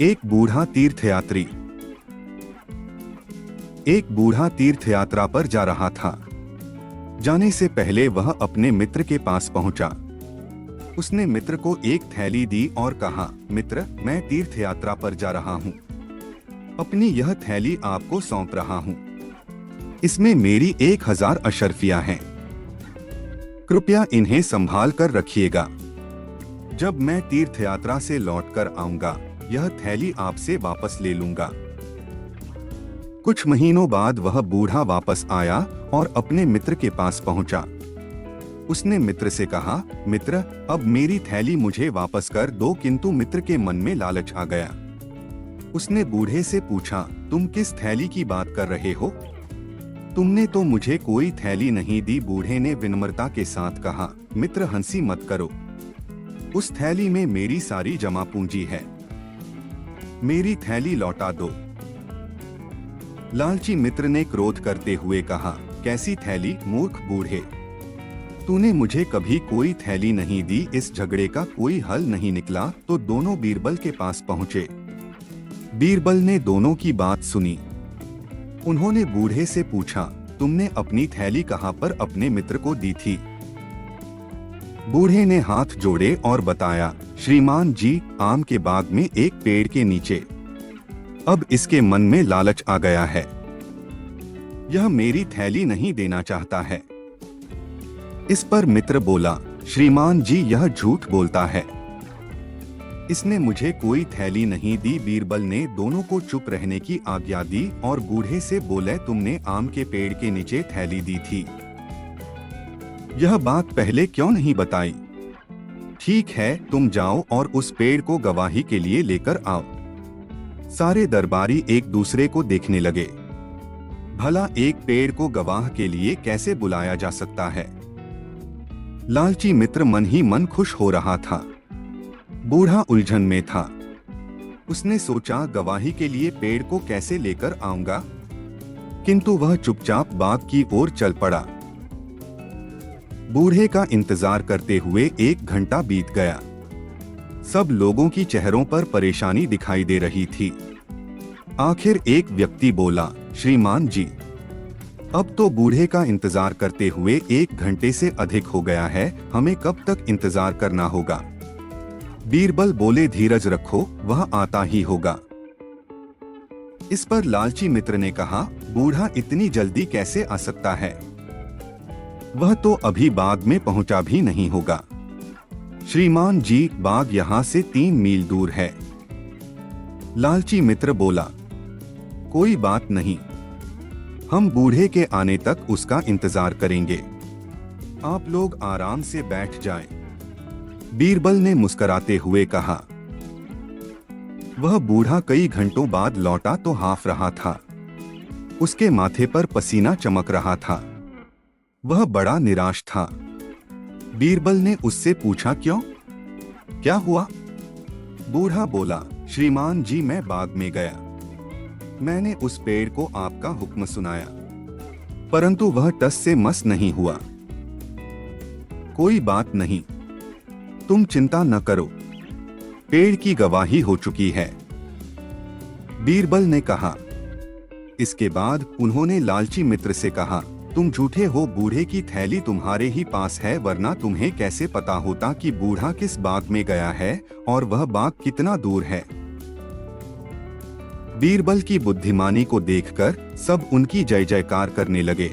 एक बूढ़ा तीर्थयात्री एक बूढ़ा तीर्थयात्रा पर जा रहा था। जाने से पहले वह अपने मित्र के पास पहुंचा। उसने मित्र को एक थैली दी और कहा, मित्र, मैं तीर्थयात्रा पर जा रहा हूं। अपनी यह थैली आपको सौंप रहा हूं। इसमें मेरी 1000 अशर्फियां हैं। कृपया इन्हें संभाल कर रखिएगा। जब मैं तीर्थयात्रा से लौटकर आऊंगा, यह थैली आपसे वापस ले लूंगा। कुछ महीनों बाद वह बूढ़ा वापस आया और अपने मित्र के पास पहुंचा। उसने मित्र से कहा, मित्र, अब मेरी थैली मुझे वापस कर दो। किंतु मित्र के मन में लालच आ गया। उसने बूढ़े से पूछा, तुम किस थैली की बात कर रहे हो? तुमने तो मुझे कोई थैली नहीं दी। बूढ़े ने विनम्रता के साथ कहा, मित्र, हंसी मत करो। उस थैली में मेरी सारी जमा पूंजी है। मेरी थैली लौटा दो। लालची मित्र ने क्रोध करते हुए कहा, कैसी थैली, मूर्ख बूढ़े! तूने मुझे कभी कोई थैली नहीं दी। इस झगड़े का कोई हल नहीं निकला तो दोनों बीरबल के पास पहुंचे। बीरबल ने दोनों की बात सुनी। उन्होंने बूढ़े से पूछा, तुमने अपनी थैली कहां पर अपने मित्र को दी थी? बूढ़े ने हाथ जोड़े और बताया, श्रीमान जी, आम के बाग में एक पेड़ के नीचे। अब इसके मन में लालच आ गया है। यह मेरी थैली नहीं देना चाहता है। इस पर मित्र बोला, श्रीमान जी, यह झूठ बोलता है। इसने मुझे कोई थैली नहीं दी। बीरबल ने दोनों को चुप रहने की आज्ञा दी और बूढ़े से बोले, तुमने आम के पेड़ के नीचे थैली दी थी। यह बात पहले क्यों नहीं बताई? ठीक है, तुम जाओ और उस पेड़ को गवाही के लिए लेकर आओ। सारे दरबारी एक दूसरे को देखने लगे। भला एक पेड़ को गवाह के लिए कैसे बुलाया जा सकता है? लालची मित्र मन ही मन खुश हो रहा था। बूढ़ा उलझन में था। उसने सोचा, गवाही के लिए पेड़ को कैसे लेकर आऊंगा? किंतु वह चुपचाप बाग की ओर चल पड़ा। बूढ़े का इंतजार करते हुए 1 घंटा बीत गया। सब लोगों की चेहरों पर परेशानी दिखाई दे रही थी। आखिर एक व्यक्ति बोला, श्रीमान जी, अब तो बूढ़े का इंतजार करते हुए 1 घंटे से अधिक हो गया है। हमें कब तक इंतजार करना होगा? बीरबल बोले, धीरज रखो, वह आता ही होगा। इस पर लालची मित्र ने कहा, बूढ़ा इतनी जल्दी कैसे आ सकता है? वह तो अभी बाग में पहुंचा भी नहीं होगा। श्रीमान जी, बाग यहाँ से 3 मील दूर है। लालची मित्र बोला, कोई बात नहीं, हम बूढ़े के आने तक उसका इंतजार करेंगे। आप लोग आराम से बैठ जाएं। बीरबल ने मुस्कुराते हुए कहा। वह बूढ़ा कई घंटों बाद लौटा तो हाफ रहा था। उसके माथे पर पसीना चमक रहा था। वह बड़ा निराश था। बीरबल ने उससे पूछा, क्यों? क्या हुआ? बूढ़ा बोला, श्रीमान जी, मैं बाग में गया। मैंने उस पेड़ को आपका हुक्म सुनाया, परंतु वह टस से मस नहीं हुआ। कोई बात नहीं, तुम चिंता न करो, पेड़ की गवाही हो चुकी है। बीरबल ने कहा। इसके बाद उन्होंने लालची मित्र से कहा, तुम झूठे हो। बूढ़े की थैली तुम्हारे ही पास है, वरना तुम्हें कैसे पता होता कि बूढ़ा किस बाग में गया है और वह बाग कितना दूर है? बीरबल की बुद्धिमानी को देखकर सब उनकी जय जयकार करने लगे।